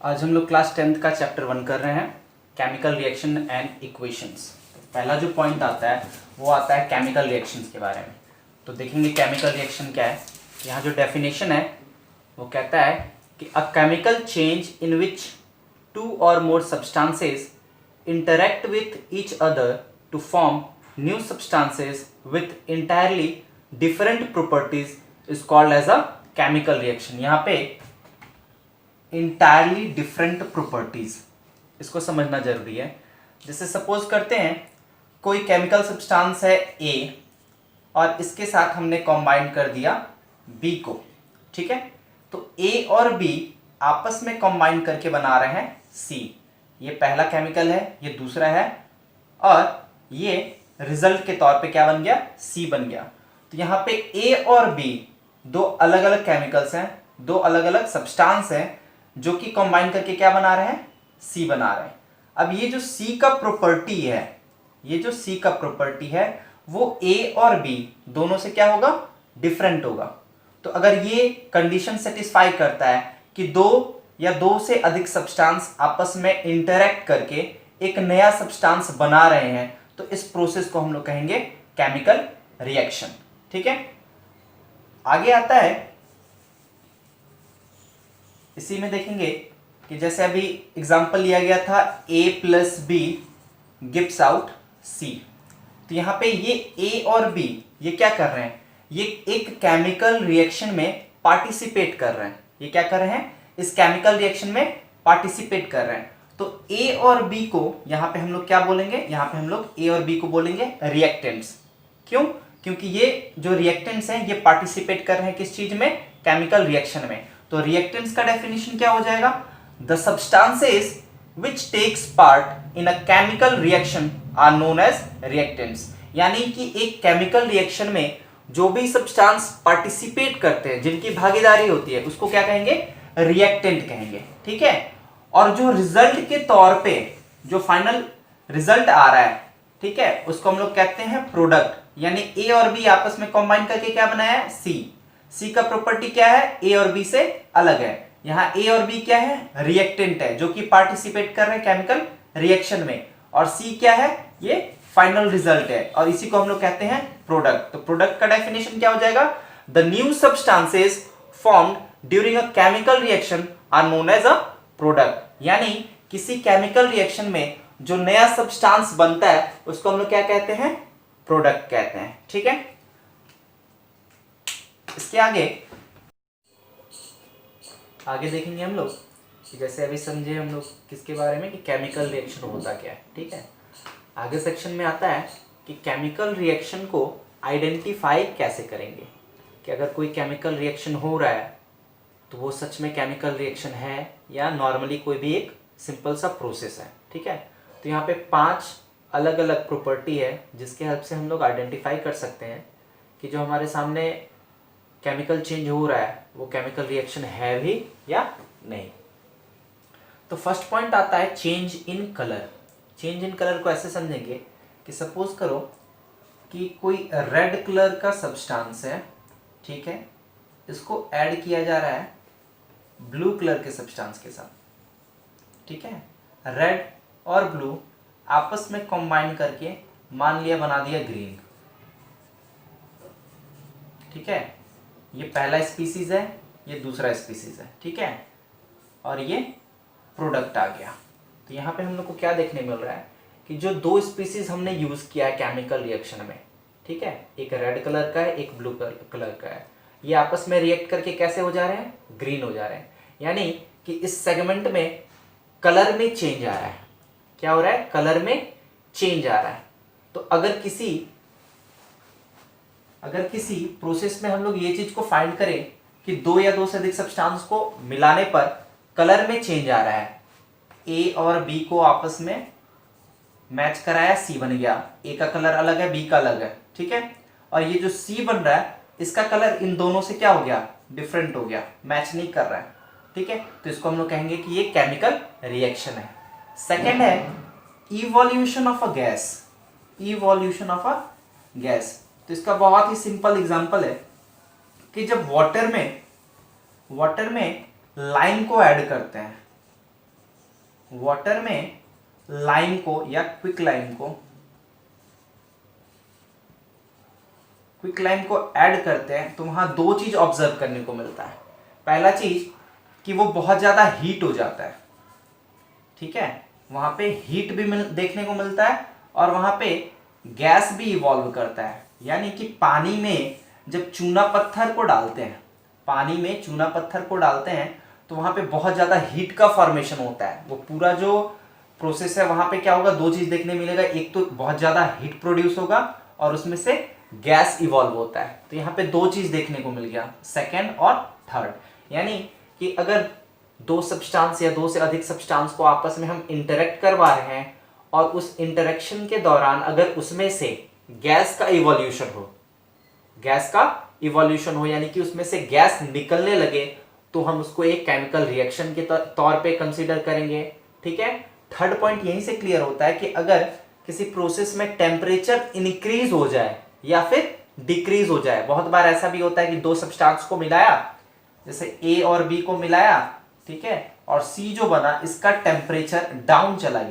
आज हम लोग क्लास 10th का चैप्टर 1 कर रहे हैं, केमिकल रिएक्शन एंड इक्वेशंस। पहला जो पॉइंट आता है वो आता है केमिकल रिएक्शंस के बारे में। तो देखेंगे केमिकल रिएक्शन क्या है। यहाँ जो डेफिनेशन है वो कहता है कि a chemical change in which two और more substances interact with each other to form new substances with entirely different properties is called as a chemical reaction। यहाँ पे entirely different properties इसको समझना जरूरी है। जैसे सपोज करते हैं कोई केमिकल सब्सटेंस है A और इसके साथ हमने कंबाइन कर दिया B को, ठीक है। तो A और B आपस में कंबाइन करके बना रहे हैं C। ये पहला केमिकल है, ये दूसरा है, और ये रिजल्ट के तौर पे क्या बन गया, C बन गया। तो यहाँ पे A और B दो अलग अलग केमिकल्स हैं, दो अलग अलग सब्सटेंस हैं जो कि कंबाइन करके क्या बना रहे हैं, C बना रहे हैं। अब ये जो C का प्रॉपर्टी है, ये जो C का प्रॉपर्टी है वो A और B दोनों से क्या होगा, डिफरेंट होगा। तो अगर ये कंडीशन सेटिस्फाई करता है कि दो या दो से अधिक सब्सटेंस आपस में इंटरैक्ट करके एक नया सब्सटेंस बना रहे हैं, तो इस प्रोसेस को हम लोग कहेंगे केमिकल रिएक्शन, ठीक है। आगे आता है, इसी में देखेंगे कि जैसे अभी एग्जांपल लिया गया था A plus B gives out C। तो यहां पे ये A और B ये क्या कर रहे हैं, ये एक केमिकल रिएक्शन में पार्टिसिपेट कर रहे हैं। ये क्या कर रहे हैं, इस केमिकल रिएक्शन में पार्टिसिपेट कर रहे हैं। तो A और B को यहां पे हम लोग क्या बोलेंगे, यहां पे हम लोग A और B को बोलेंगे रिएक्टेंट्स। क्यों, क्योंकि ये जो रिएक्टेंट्स हैं ये पार्टिसिपेट कर रहे हैं किस चीज में, केमिकल रिएक्शन में। तो रिएक्टेंट्स का डेफिनेशन क्या हो जाएगा, the substances which takes part in a chemical reaction are known as reactants. यानी कि एक केमिकल रिएक्शन में जो भी सब्सटेंस पार्टिसिपेट करते हैं, जिनकी भागीदारी होती है, उसको क्या कहेंगे, रिएक्टेंट कहेंगे, ठीक है। और जो रिजल्ट के तौर पे जो फाइनल रिजल्ट आ रहा है, ठीक है, उसको हम लोग कहते हैं प्रोडक्ट। यानी A और B आपस में कंबाइन करके क्या बनाया है, C का प्रॉपर्टी क्या है, A और B से अलग है। यहाँ A और B क्या है, रिएक्टेंट है जो कि पार्टिसिपेट कर रहे हैं केमिकल रिएक्शन में, और C क्या है, ये फाइनल रिजल्ट है, और इसी को हम लोग कहते हैं प्रोडक्ट। तो प्रोडक्ट का डेफिनेशन क्या हो जाएगा, the new substances formed during a chemical reaction are known as a product. यानी किसी केमिकल रिएक्शन में जो नया सब्सटेंस बनता है उसको हम लोग क्या कहते हैं, प्रोडक्ट कहते हैं, ठीक है। इसके आगे देखेंगे हम लोग कि जैसे अभी समझे हम लोग किसके बारे में, कि केमिकल रिएक्शन होता क्या है, ठीक है। आगे सेक्शन में आता है कि केमिकल रिएक्शन को आइडेंटिफाई कैसे करेंगे, कि अगर कोई केमिकल रिएक्शन हो रहा है तो वो सच में केमिकल रिएक्शन है या नॉर्मली कोई भी एक सिंपल सा प्रोसेस है, ठीक है। तो यहाँ पे 5 अलग अलग प्रॉपर्टी है जिसके हेल्प से हम लोग आइडेंटिफाई कर सकते हैं कि जो हमारे सामने केमिकल चेंज हो रहा है वो केमिकल रिएक्शन है भी या नहीं। तो फर्स्ट पॉइंट आता है change in colour. Change in colour को ऐसे समझेंगे कि सपोज करो कि कोई रेड कलर का सब्सटेंस है, ठीक है, इसको ऐड किया जा रहा है ब्लू कलर के सब्सटेंस के साथ, ठीक है। रेड और ब्लू आपस में कंबाइन करके मान लिया बना दिया ग्रीन, ठीक है। ये पहला स्पीसीज है, ये दूसरा स्पीसीज है, ठीक है, और ये प्रोडक्ट आ गया। तो यहाँ पे हम लोग को क्या देखने मिल रहा है कि जो दो स्पीसीज हमने यूज किया है केमिकल रिएक्शन में, ठीक है, एक रेड कलर का है, एक ब्लू कलर का है, ये आपस में रिएक्ट करके कैसे हो जा रहे हैं, ग्रीन हो जा रहे हैं। यानी कि इस सेगमेंट में कलर में चेंज आ रहा है। क्या हो रहा है, कलर में चेंज आ रहा है। तो अगर किसी प्रोसेस में हम लोग ये चीज को फाइंड करें कि दो या दो से अधिक सब्सटेंस को मिलाने पर कलर में चेंज आ रहा है, A और B को आपस में मैच कराया, C बन गया। A का कलर अलग है, B का अलग है, ठीक है, और ये जो C बन रहा है इसका कलर इन दोनों से क्या हो गया, डिफरेंट हो गया, मैच नहीं कर रहा है, ठीक है। तो इसको हम लोग कहेंगे कि ये केमिकल रिएक्शन है। सेकेंड है evolution of a gas. Evolution of a gas, तो इसका बहुत ही सिंपल एग्जांपल है कि जब वाटर में लाइम को ऐड करते हैं, वाटर में लाइम को या क्विक लाइम को ऐड करते हैं तो वहां दो चीज ऑब्जर्व करने को मिलता है। पहला चीज कि वो बहुत ज्यादा हीट हो जाता है, ठीक है, वहां पे हीट भी देखने को मिलता है और वहां पे गैस भी इवॉल्व करता है। यानी कि पानी में जब चूना पत्थर को डालते हैं, पानी में चूना पत्थर को डालते हैं तो वहां पे बहुत ज्यादा हीट का फॉर्मेशन होता है। वो पूरा जो प्रोसेस है वहां पे क्या होगा, दो चीज देखने मिलेगा, एक तो बहुत ज्यादा हीट प्रोड्यूस होगा और उसमें से गैस इवॉल्व होता है। तो यहाँ पे दो चीज देखने को मिल गया, सेकेंड और थर्ड। यानी कि अगर दो सब्सटेंस या दो से अधिक सब्सटेंस को आपस में हम इंटरेक्ट करवा रहे हैं और उस इंटरेक्शन के दौरान अगर उसमें से गैस का इवोल्यूशन हो, यानी कि उसमें से गैस निकलने लगे, तो हम उसको एक केमिकल रिएक्शन के तौर पे कंसीडर करेंगे। ठीक है, थर्ड पॉइंट यहीं से क्लियर होता है कि अगर किसी प्रोसेस में टेम्परेचर इंक्रीज हो जाए या फिर डिक्रीज हो जाए। बहुत बार ऐसा भी होता है कि दो सब्सटेंस को मिलाया, जैसे ए और बी को मिलाया, ठीक है, और सी जो बना इसका टेम्परेचर डाउन चला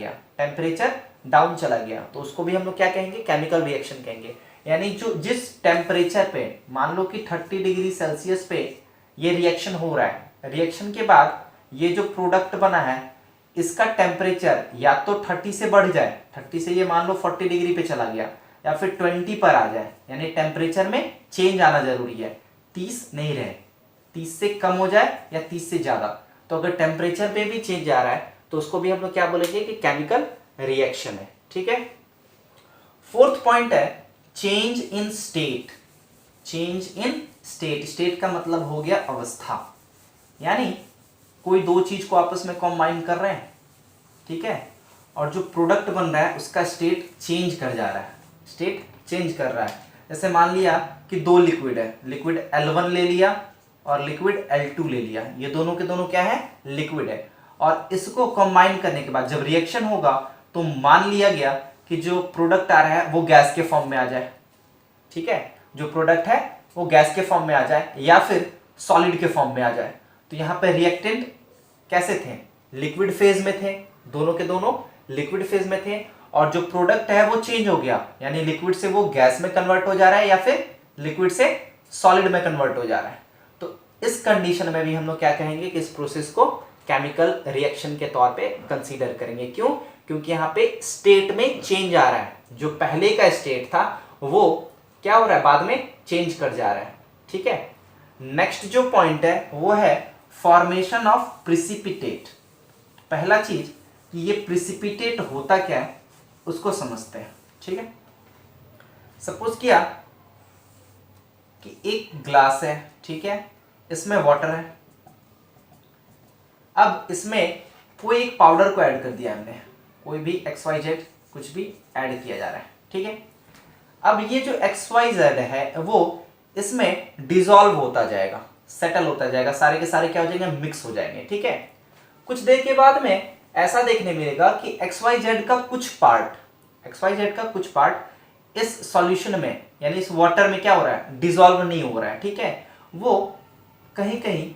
गया, तो उसको भी हम लोग क्या कहेंगे, केमिकल रिएक्शन कहेंगे। यानी जो जिस टेम्परेचर पे, मान लो कि 30 डिग्री सेल्सियस पे ये रिएक्शन हो रहा है, रिएक्शन के बाद ये जो प्रोडक्ट बना है इसका टेम्परेचर या तो 30 से बढ़ जाए, 30 से ये मान लो 40 डिग्री पे चला गया, या फिर 20 पर आ जाए, यानी टेम्परेचर में चेंज आना जरूरी है, 30 नहीं रहे, 30 से कम हो जाए या 30 से ज्यादा। तो अगर टेम्परेचर पे भी चेंज आ रहा है तो उसको भी हम लोग क्या बोलेंगे कि केमिकल रिएक्शन है। ठीक है, फोर्थ पॉइंट है चेंज इन स्टेट। स्टेट का मतलब हो गया अवस्था, यानी कोई दो चीज को आपस में कंबाइन कर रहे हैं, ठीक है, और जो प्रोडक्ट बन रहा है उसका स्टेट चेंज कर रहा है। जैसे मान लिया कि दो लिक्विड है, लिक्विड L1 ले लिया और लिक्विड L2 ले लिया, ये दोनों के दोनों क्या है, लिक्विड है, और इसको कंबाइन करने के बाद जब रिएक्शन होगा तो मान लिया गया कि जो प्रोडक्ट आ रहा है वो गैस के फॉर्म में आ जाए। ठीक है, जो प्रोडक्ट है वो गैस के फॉर्म में आ जाए या फिर सॉलिड के फॉर्म में आ जाए। तो यहां पर रिएक्टेंट कैसे थे, लिक्विड फेज में थे, दोनों के दोनों लिक्विड फेज में थे, और जो प्रोडक्ट है वो चेंज हो गया, यानी लिक्विड से वो गैस में कन्वर्ट हो जा रहा है या फिर लिक्विड से सॉलिड में कन्वर्ट हो जा रहा है। तो इस कंडीशन में भी हम लोग क्या कहेंगे कि इस प्रोसेस को केमिकल रिएक्शन के तौर पे कंसीडर करेंगे। क्यों, क्योंकि यहाँ पे स्टेट में चेंज आ रहा है, जो पहले का स्टेट था वो क्या हो रहा है, बाद में चेंज कर जा रहा है। ठीक है, नेक्स्ट जो पॉइंट है वो है फॉर्मेशन ऑफ प्रिसिपिटेट। पहला चीज कि ये प्रिसिपिटेट होता क्या है उसको समझते हैं। ठीक है, सपोज किया कि एक ग्लास है, ठीक है, इसमें वाटर है, अब इसमें कोई एक पाउडर को ऐड कर दिया हमने, कोई भी XYZ कुछ भी ऐड किया जा रहा है। ठीक है, अब ये जो XYZ है वो इसमें डिसॉल्व होता जाएगा, सेटल होता जाएगा, सारे के सारे क्या हो जाएंगे, मिक्स हो जाएंगे। ठीक है, कुछ देर के बाद में ऐसा देखने मिलेगा कि XYZ का कुछ पार्ट इस सॉल्यूशन में, यानी इस वाटर में क्या हो रहा है, डिसॉल्व नहीं हो रहा है। ठीक है, वो कहीं कहीं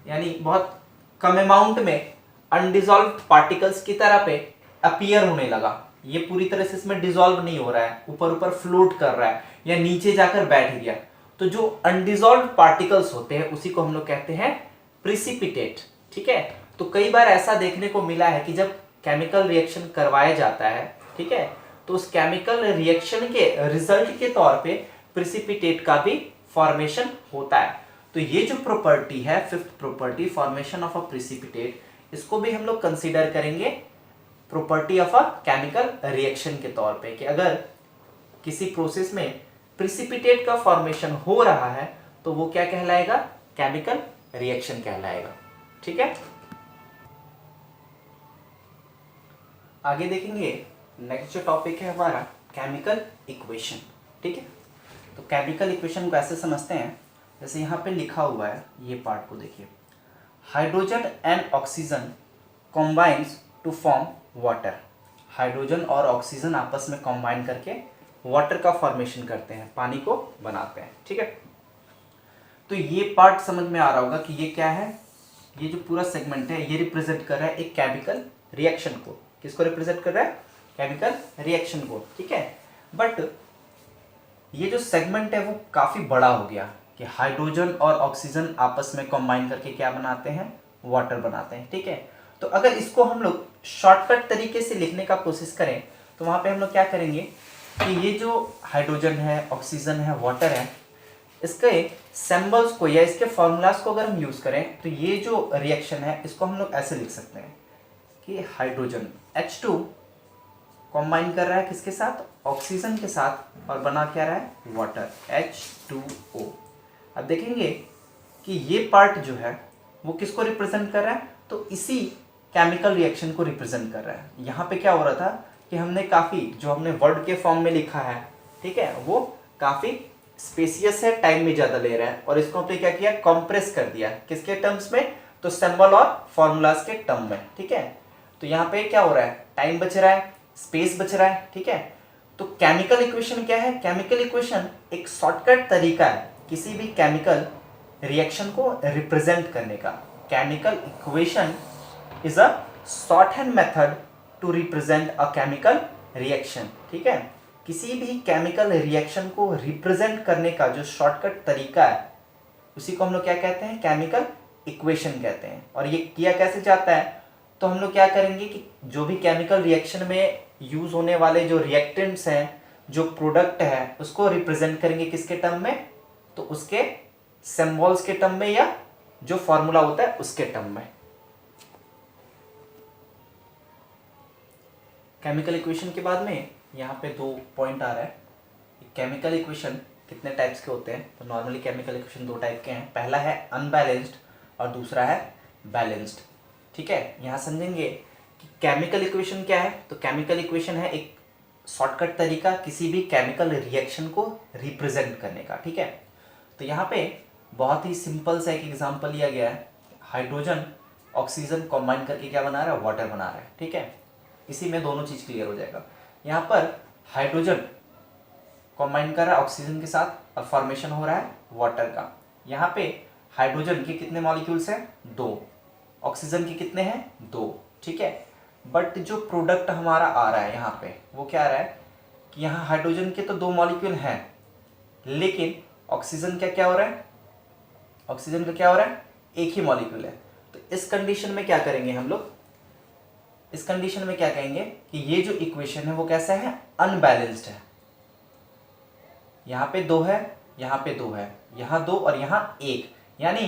यानी बहुत कम अमाउंट में अनडिसॉल्व्ड पार्टिकल्स की तरह पे अपीयर होने लगा। ये पूरी तरह से इसमें डिसॉल्व नहीं हो रहा है, ऊपर ऊपर फ्लोट कर रहा है या नीचे जाकर बैठ गया। तो जो अनडिसॉल्व्ड पार्टिकल्स होते हैं उसी को हम लोग कहते हैं प्रिसिपिटेट। ठीक है, तो कई बार ऐसा देखने को मिला है कि जब केमिकल रिएक्शन करवाया जाता है, ठीक है, तो उस केमिकल रिएक्शन के रिजल्ट के तौर पे प्रिसिपिटेट का भी फॉर्मेशन होता है। तो ये जो प्रॉपर्टी है, fifth property, formation of a precipitate, इसको भी हम लोग कंसीडर करेंगे property of a chemical reaction के तौर पे, कि अगर किसी प्रोसेस में प्रिसिपिटेट का फॉर्मेशन हो रहा है तो वो क्या कहलाएगा, केमिकल रिएक्शन कहलाएगा। ठीक है, आगे देखेंगे नेक्स्ट जो टॉपिक है हमारा केमिकल इक्वेशन। ठीक है, तो केमिकल इक्वेशन को ऐसे समझते हैं, जैसे यहाँ पे लिखा हुआ है, ये पार्ट को देखिए, hydrogen and oxygen combines to form water. Hydrogen और ऑक्सीजन आपस में कॉम्बाइन करके वाटर का फॉर्मेशन करते हैं, पानी को बनाते हैं। ठीक है, तो ये पार्ट समझ में आ रहा होगा कि ये क्या है, ये जो पूरा सेगमेंट है ये रिप्रेजेंट कर रहा है एक केमिकल रिएक्शन को। किसको रिप्रेजेंट कर रहा है? केमिकल रिएक्शन को, ठीक है। बट ये जो सेगमेंट है वो काफी बड़ा हो गया कि हाइड्रोजन और ऑक्सीजन आपस में कंबाइन करके क्या बनाते हैं? वाटर बनाते हैं, ठीक है। तो अगर इसको हम लोग शॉर्टकट तरीके से लिखने का कोशिश करें तो वहां पे हम लोग क्या करेंगे कि ये जो हाइड्रोजन है, ऑक्सीजन है, वाटर है, इसके सिंबल्स को या इसके फॉर्मूलाज को अगर हम यूज करें तो ये जो रिएक्शन है इसको हम लोग ऐसे लिख सकते हैं कि हाइड्रोजन H2 कंबाइन कर रहा है किसके साथ? ऑक्सीजन के साथ, और बना क्या रहा है? Water H2O। अब देखेंगे कि ये पार्ट जो है वो किसको रिप्रेजेंट कर रहा है? तो इसी केमिकल रिएक्शन को रिप्रेजेंट कर रहा है। यहाँ पे क्या हो रहा था कि हमने काफ़ी जो हमने वर्ड के फॉर्म में लिखा है, ठीक है, वो काफ़ी स्पेसियस है, टाइम भी ज़्यादा ले रहा है, और इसको हमने क्या किया? कॉम्प्रेस कर दिया। किसके टर्म्स में? तो सिंबल और फॉर्मूलाज के टर्म में, ठीक है। तो यहाँ पे क्या हो रहा है? टाइम बच रहा है, स्पेस बच रहा है, ठीक है। तो केमिकल इक्वेशन क्या है? केमिकल इक्वेशन एक शॉर्टकट तरीका है किसी भी केमिकल रिएक्शन को रिप्रेजेंट करने का। Chemical equation is a shorthand method to represent a chemical reaction, ठीक है। किसी भी केमिकल रिएक्शन को रिप्रेजेंट करने का जो शॉर्टकट तरीका है उसी को हम लोग क्या कहते हैं? केमिकल इक्वेशन कहते हैं। और ये किया कैसे जाता है? तो हम लोग क्या करेंगे कि जो भी केमिकल रिएक्शन में यूज होने वाले जो रिएक्टेंट्स हैं, जो प्रोडक्ट है, उसको रिप्रेजेंट करेंगे किसके टर्म में? तो उसके सिंबल्स के टर्म में, या जो फॉर्मूला होता है उसके टर्म में। केमिकल इक्वेशन के बाद में यहाँ पे 2 पॉइंट आ रहा है। केमिकल इक्वेशन कितने टाइप्स के होते हैं? तो नॉर्मली केमिकल इक्वेशन 2 टाइप के हैं। पहला है अनबैलेंस्ड और दूसरा है बैलेंस्ड, ठीक है। यहाँ समझेंगे कि केमिकल इक्वेशन क्या है। तो केमिकल इक्वेशन है एक शॉर्टकट तरीका किसी भी केमिकल रिएक्शन को रिप्रेजेंट करने का, ठीक है। तो यहाँ पे बहुत ही सिंपल सा एक एग्जांपल लिया गया है। हाइड्रोजन ऑक्सीजन कंबाइन करके क्या बना रहा है? वाटर बना रहा है, ठीक है। इसी में दोनों चीज क्लियर हो जाएगा। यहाँ पर हाइड्रोजन कंबाइन कर रहा है ऑक्सीजन के साथ और फॉर्मेशन हो रहा है वाटर का। यहाँ पे हाइड्रोजन के कितने मॉलिक्यूल्स हैं? 2। ऑक्सीजन के कितने हैं? 2, ठीक है। बट जो प्रोडक्ट हमारा आ रहा है यहाँ पे वो क्या आ रहा है कि यहाँ हाइड्रोजन के तो 2 मॉलिक्यूल हैं, लेकिन ऑक्सीजन का क्या हो रहा है? ऑक्सीजन का क्या हो रहा है? एक ही मॉलिक्यूल है। तो इस कंडीशन में क्या करेंगे हम लोग? इस कंडीशन में क्या कहेंगे कि ये जो इक्वेशन है वो कैसा है? अनबैलेंस्ड है। यहाँ पे 2 है, यहाँ पे 2 है, यहाँ 2 और यहाँ 1, यानी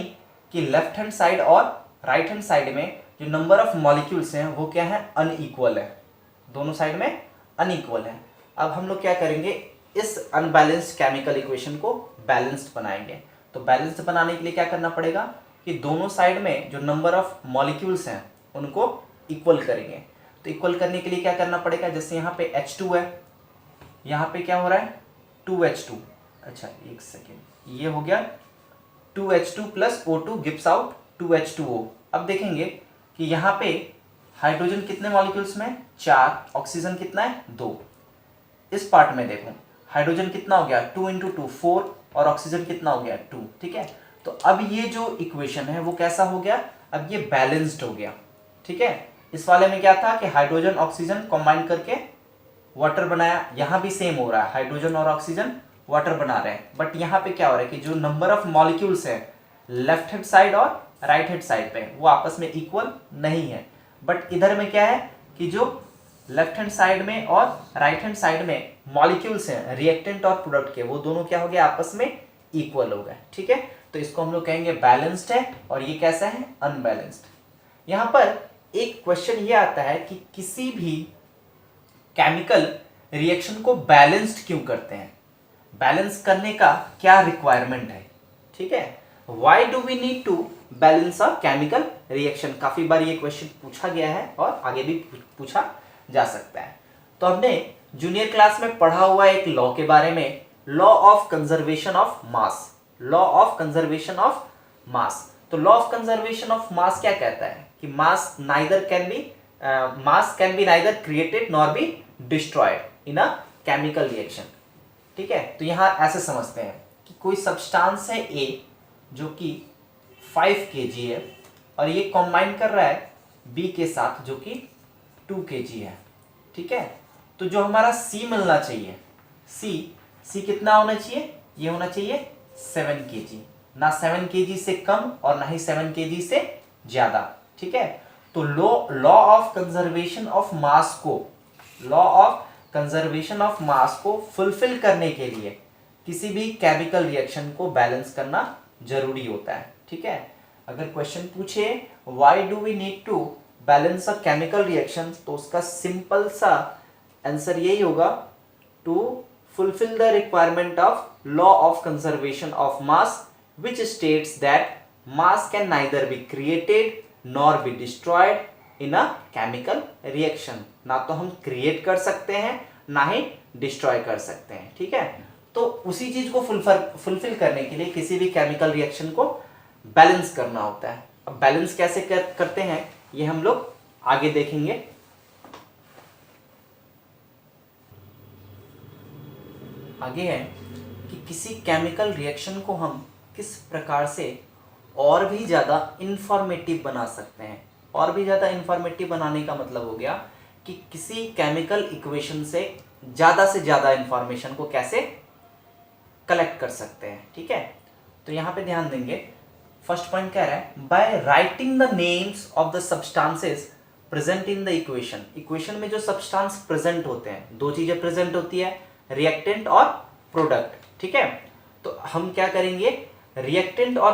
कि लेफ्ट हैंड साइड और राइट हैंड साइड में जो नंबर ऑफ मॉलिक्यूल्स हैं वो क्या है? अनइक्वल है। दोनों साइड में अनइक्वल है। अब हम लोग क्या करेंगे? इस अनबैलेंस्ड केमिकल इक्वेशन को बैलेंस्ड बनाएंगे। तो बैलेंस्ड बनाने के लिए क्या करना पड़ेगा कि दोनों साइड में जो नंबर ऑफ मॉलिक्यूल्स हैं उनको इक्वल करेंगे। तो इक्वल करने के लिए क्या करना पड़ेगा? जैसे यहाँ पे H2 है, यहाँ पे क्या हो रहा है? 2H2। अच्छा एक सेकेंड, ये हो गया 2H2 plus O2 gives out 2H2O। अब देखेंगे कि यहाँ पे हाइड्रोजन कितने मॉलिक्यूल्स में? 4। ऑक्सीजन कितना है? 2। इस पार्ट में देखो हाइड्रोजन कितना हो गया? 2 × 2 4, और ऑक्सीजन कितना हो गया? 2, ठीक है। तो अब ये जो इक्वेशन है वो कैसा हो गया? अब ये बैलेंस्ड हो गया, ठीक है। इस वाले में क्या था कि हाइड्रोजन ऑक्सीजन कंबाइन करके वाटर बनाया। यहाँ भी सेम हो रहा है, हाइड्रोजन और ऑक्सीजन वाटर बना रहे हैं। बट यहाँ पे क्या हो रहा है कि जो नंबर ऑफ मॉलिक्यूल्स है लेफ्ट हैंड साइड और राइट हैंड साइड पे वो आपस में इक्वल नहीं है। बट इधर में क्या है कि जो लेफ्ट हैंड साइड में और राइट हैंड साइड में मॉलिक्यूल्स हैं रिएक्टेंट और प्रोडक्ट के, वो दोनों क्या हो गए? आपस में इक्वल हो गए, ठीक है। तो इसको हम लोग कहेंगे बैलेंस्ड है, और ये कैसा है? अनबैलेंस्ड। यहाँ पर एक क्वेश्चन ये आता है कि किसी भी केमिकल रिएक्शन को बैलेंस्ड क्यों करते हैं? बैलेंस करने का क्या रिक्वायरमेंट है, ठीक है। Why do we need to balance a chemical reaction? काफी बार ये क्वेश्चन पूछा गया है और आगे भी पूछा जा सकता है। तो हमने जूनियर क्लास में पढ़ा हुआ एक लॉ के बारे में, law of conservation of mass. Law of conservation of mass. तो law of conservation of mass क्या कहता है कि mass can be neither created nor be destroyed in a chemical reaction, ठीक है। तो यहां ऐसे समझते हैं कि कोई सब्सटेंस है A जो कि 5 kg है और ये कॉम्बाइन कर रहा है B के साथ जो कि 2 kg है। ठीक है, तो जो हमारा C मिलना चाहिए, C कितना होना चाहिए, ये होना चाहिए 7 kg, ना 7 kg से कम और ना ही 7 kg से ज्यादा। ठीक है, तो लॉ ऑफ कंजर्वेशन ऑफ मास को फुलफिल करने के लिए किसी भी केमिकल रिएक्शन को बैलेंस करना जरूरी होता है। ठीक है, अगर क्वेश्चन पूछे why do we need to balance a chemical reaction, तो उसका सिंपल सा आंसर यही होगा, to fulfill the requirement of law of conservation of mass which states that mass can neither be created nor be destroyed in a chemical reaction। ना तो हम create कर सकते हैं ना ही डिस्ट्रॉय कर सकते हैं। ठीक है, तो उसी चीज को फुलफिल करने के लिए किसी भी केमिकल रिएक्शन को बैलेंस करना होता है। अब बैलेंस कैसे करते हैं ये हम लोग आगे देखेंगे। आगे है कि किसी केमिकल रिएक्शन को हम किस प्रकार से और भी ज़्यादा इंफॉर्मेटिव बना सकते हैं। और भी ज़्यादा इंफॉर्मेटिव बनाने का मतलब हो गया कि किसी केमिकल इक्वेशन से ज़्यादा इंफॉर्मेशन को कैसे कलेक्ट कर सकते हैं। ठीक है, तो यहाँ पे ध्यान देंगे, फर्स्ट पॉइंट कह रहा है by writing the names of the substances present in the equation. Equation में जो सब्सटेंस प्रेजेंट होते हैं, दो चीज़ें प्रेजेंट होती है, रिएक्टेंट और प्रोडक्ट। ठीक है, तो हम क्या करेंगे, रिएक्टेंट और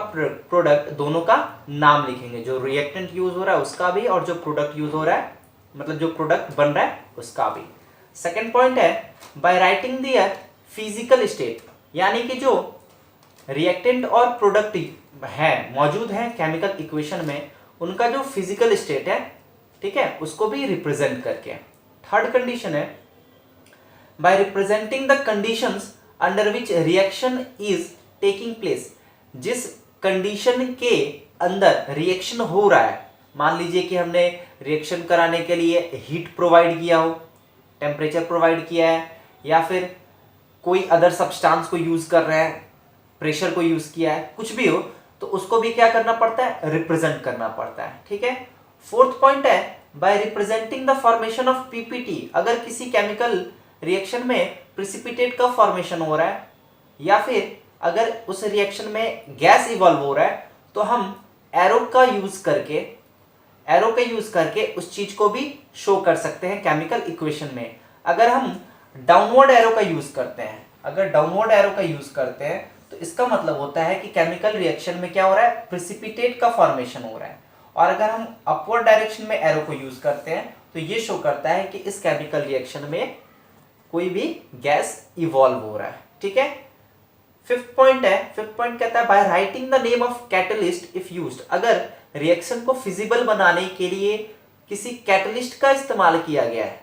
प्रोडक्ट दोनों का नाम लिखेंगे, जो रिएक्टेंट यूज हो रहा है उसका भी और जो प्रोडक्ट यूज हो रहा है, मतलब जो प्रोडक्ट बन रहा है उसका भी। सेकंड पॉइंट है by writing their physical state, यानी कि जो रिएक्टेंट और प्रोडक्ट है मौजूद है केमिकल इक्वेशन में, उनका जो फिजिकल स्टेट है, ठीक है, उसको भी रिप्रेजेंट करके। थर्ड कंडीशन है by representing the conditions under which reaction is taking place. जिस कंडीशन के अंदर रिएक्शन हो रहा है, मान लीजिए कि हमने रिएक्शन कराने के लिए हीट प्रोवाइड किया हो, टेम्परेचर प्रोवाइड किया है, या फिर कोई अदर सब्सटेंस को यूज कर रहे हैं, प्रेशर को यूज किया है, कुछ भी हो, तो उसको भी क्या करना पड़ता है, रिप्रेजेंट करना पड़ता है। ठीक है, फोर्थ पॉइंट है by representing the formation of PPT. अगर किसी केमिकल रिएक्शन में प्रिसिपिटेट का फॉर्मेशन हो रहा है या फिर अगर उस रिएक्शन में गैस इवॉल्व हो रहा है, तो हम एरो का यूज करके उस चीज को भी शो कर सकते हैं केमिकल इक्वेशन में। अगर हम डाउनवर्ड एरो का यूज करते हैं, तो इसका मतलब होता है कि केमिकल रिएक्शन में क्या हो रहा है, प्रिसिपिटेट का फॉर्मेशन हो रहा है। और अगर हम अपवर्ड डायरेक्शन में एरो को यूज करते हैं, तो ये शो करता है कि इस केमिकल रिएक्शन में कोई भी गैस इवॉल्व हो रहा है। ठीक है, फिफ्थ पॉइंट कहता है by writing the name of catalyst if used. अगर रिएक्शन को फिजिबल बनाने के लिए किसी कैटलिस्ट का इस्तेमाल किया गया है,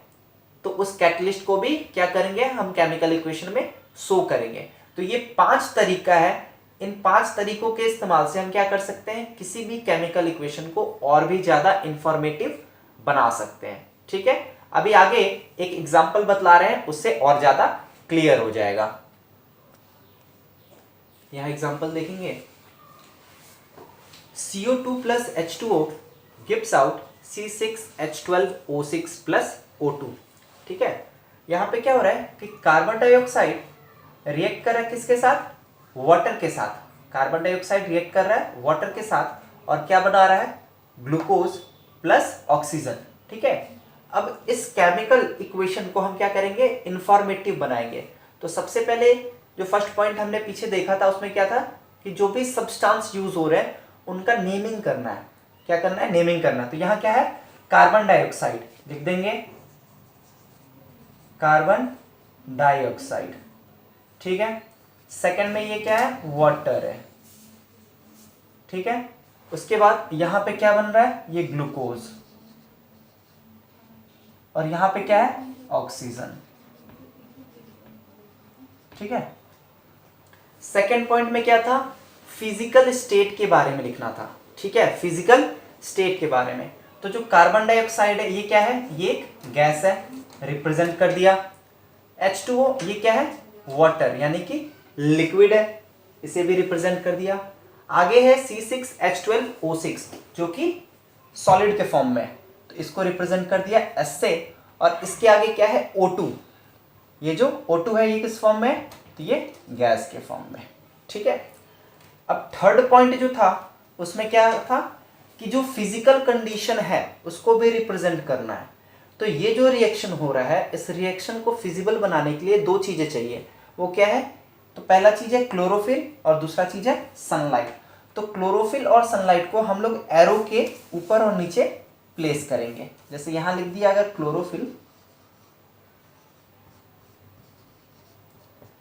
तो उस कैटलिस्ट को भी क्या करेंगे, हम केमिकल इक्वेशन में शो करेंगे। तो ये 5 तरीका है, इन 5 तरीकों के इस्तेमाल से हम क्या कर सकते हैं, किसी भी केमिकल इक्वेशन को और भी ज्यादा इंफॉर्मेटिव बना सकते हैं। ठीक है, अभी आगे एक एग्जांपल बतला रहे हैं, उससे और ज्यादा क्लियर हो जाएगा। यहां एग्जांपल देखेंगे, CO2 plus H2O gives out C6H12O6 plus O2। ठीक है, यहां पे क्या हो रहा है कि कार्बन डाइऑक्साइड रिएक्ट कर रहा है किसके साथ, वाटर के साथ। कार्बन डाइऑक्साइड रिएक्ट कर रहा है वाटर के साथ और क्या बना रहा है, ग्लूकोज प्लस ऑक्सीजन। ठीक है, अब इस केमिकल इक्वेशन को हम क्या करेंगे, इंफॉर्मेटिव बनाएंगे। तो सबसे पहले जो फर्स्ट पॉइंट हमने पीछे देखा था, उसमें क्या था कि जो भी सब्सटेंस यूज हो रहे हैं उनका नेमिंग करना है। क्या करना है, नेमिंग करना। तो यहां क्या है, कार्बन डाइऑक्साइड लिख देंगे, कार्बन डाइऑक्साइड। ठीक है, सेकंड में ये क्या है, वाटर है। ठीक है, उसके बाद यहां पे क्या बन रहा है, ये ग्लूकोज, और यहां पे क्या है, ऑक्सीजन। ठीक है, सेकेंड पॉइंट में क्या था, फिजिकल स्टेट के बारे में लिखना था। ठीक है, फिजिकल स्टेट के बारे में। तो जो कार्बन डाइऑक्साइड है ये क्या है, ये एक गैस है, रिप्रेजेंट कर दिया। H2O ये क्या है, वाटर यानी कि लिक्विड है, इसे भी रिप्रेजेंट कर दिया। आगे है C6H12O6 जो कि सॉलिड के फॉर्म में है, तो इसको रिप्रेजेंट कर दिया S से। और इसके आगे क्या है O2, ये जो O2 है ये किस फॉर्म में है, तो ये गैस के फॉर्म में। ठीक है, अब थर्ड पॉइंट जो था उसमें क्या था कि जो फिजिकल कंडीशन है उसको भी रिप्रेजेंट करना है। तो ये जो रिएक्शन हो रहा है, इस रिएक्शन को फिजिबल बनाने के लिए दो चीजें चाहिए। वो क्या है, तो पहला चीज है क्लोरोफिल और दूसरा चीज है सनलाइट। तो क्लोरोफिल और सनलाइट को हम लोग एरो के ऊपर और नीचे प्लेस करेंगे। जैसे यहां लिख दिया अगर क्लोरोफिल,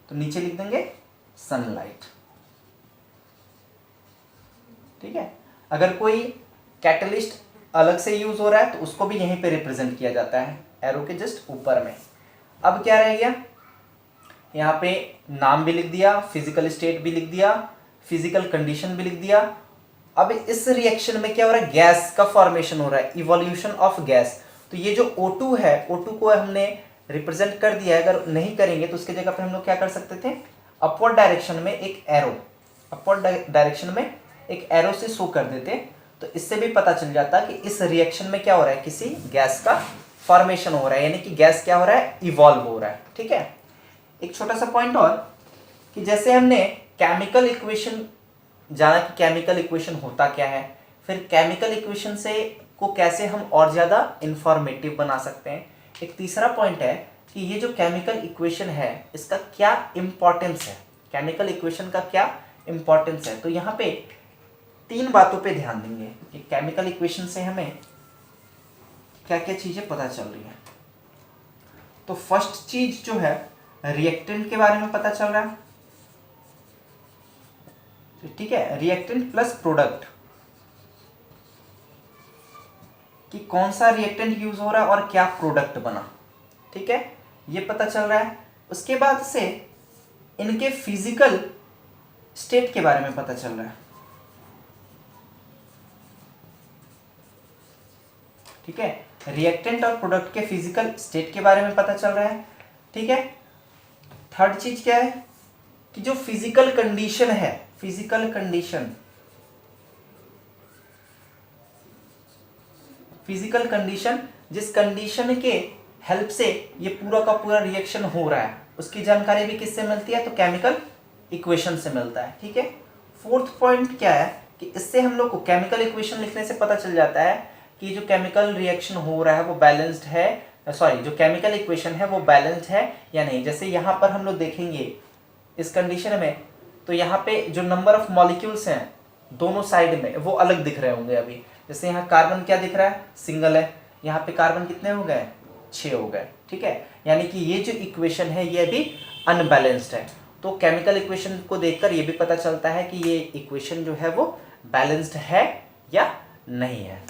तो नीचे लिख देंगे सनलाइट। ठीक है, अगर कोई कैटलिस्ट अलग से यूज हो रहा है तो उसको भी यहीं पे रिप्रेजेंट किया जाता है एरो के जस्ट ऊपर में। अब क्या रह गया, यहाँ पे नाम भी लिख दिया, फिजिकल स्टेट भी लिख दिया, फिजिकल कंडीशन भी लिख दिया। अब इस रिएक्शन में क्या हो रहा है, गैस का फॉर्मेशन हो रहा है, इवोल्यूशन ऑफ गैस। तो ये जो O2 है, O2 को हमने रिप्रेजेंट कर दिया है। अगर नहीं करेंगे तो उसके जगह पर हम लोग क्या कर सकते थे, अपवर्ड डायरेक्शन में एक एरो, अपवर्ड डायरेक्शन में एक एरो से शो कर देते, तो इससे भी पता चल जाता कि इस रिएक्शन में क्या हो रहा है, किसी गैस का फॉर्मेशन हो रहा है, यानी कि गैस क्या हो रहा है, इवॉल्व हो रहा है। ठीक है, एक छोटा सा पॉइंट और कि जैसे हमने केमिकल इक्वेशन जाना कि केमिकल इक्वेशन होता क्या है, फिर केमिकल इक्वेशन से को कैसे हम और ज़्यादा इंफॉर्मेटिव बना सकते हैं। एक तीसरा पॉइंट है कि ये जो केमिकल इक्वेशन है इसका क्या इम्पोर्टेंस है, केमिकल इक्वेशन का क्या इम्पोर्टेंस है। तो यहाँ पे तीन बातों पे ध्यान देंगे कि केमिकल इक्वेशन से हमें क्या क्या चीज़ें पता चल रही है। तो फर्स्ट चीज जो है रिएक्टेंट के बारे में पता चल रहा है। ठीक है, रिएक्टेंट प्लस प्रोडक्ट, कि कौन सा रिएक्टेंट यूज हो रहा है और क्या प्रोडक्ट बना। ठीक है, ये पता चल रहा है। उसके बाद से इनके फिजिकल स्टेट के बारे में पता चल रहा है। ठीक है, रिएक्टेंट और प्रोडक्ट के फिजिकल स्टेट के बारे में पता चल रहा है। ठीक है, थर्ड चीज क्या है कि जो फिजिकल कंडीशन है, फिजिकल कंडीशन, फिजिकल कंडीशन जिस कंडीशन के हेल्प से ये पूरा का पूरा रिएक्शन हो रहा है, उसकी जानकारी भी किससे मिलती है, तो केमिकल इक्वेशन से मिलता है। ठीक है, फोर्थ पॉइंट क्या है कि इससे हम लोग को केमिकल इक्वेशन लिखने से पता चल जाता है कि जो केमिकल रिएक्शन हो रहा है वो बैलेंस्ड है, सॉरी जो केमिकल इक्वेशन है वो बैलेंस्ड है या नहीं। जैसे यहाँ पर हम लोग देखेंगे इस कंडीशन में, तो यहाँ पे जो नंबर ऑफ मॉलिक्यूल्स हैं दोनों साइड में वो अलग दिख रहे होंगे अभी। जैसे यहाँ कार्बन क्या दिख रहा है, सिंगल है, यहाँ पे कार्बन कितने हो गए, 6 हो गए। ठीक है, यानी कि ये जो इक्वेशन है ये भी अनबैलेंस्ड है। तो केमिकल इक्वेशन को देखकर ये भी पता चलता है कि ये इक्वेशन जो है वो बैलेंस्ड है या नहीं है।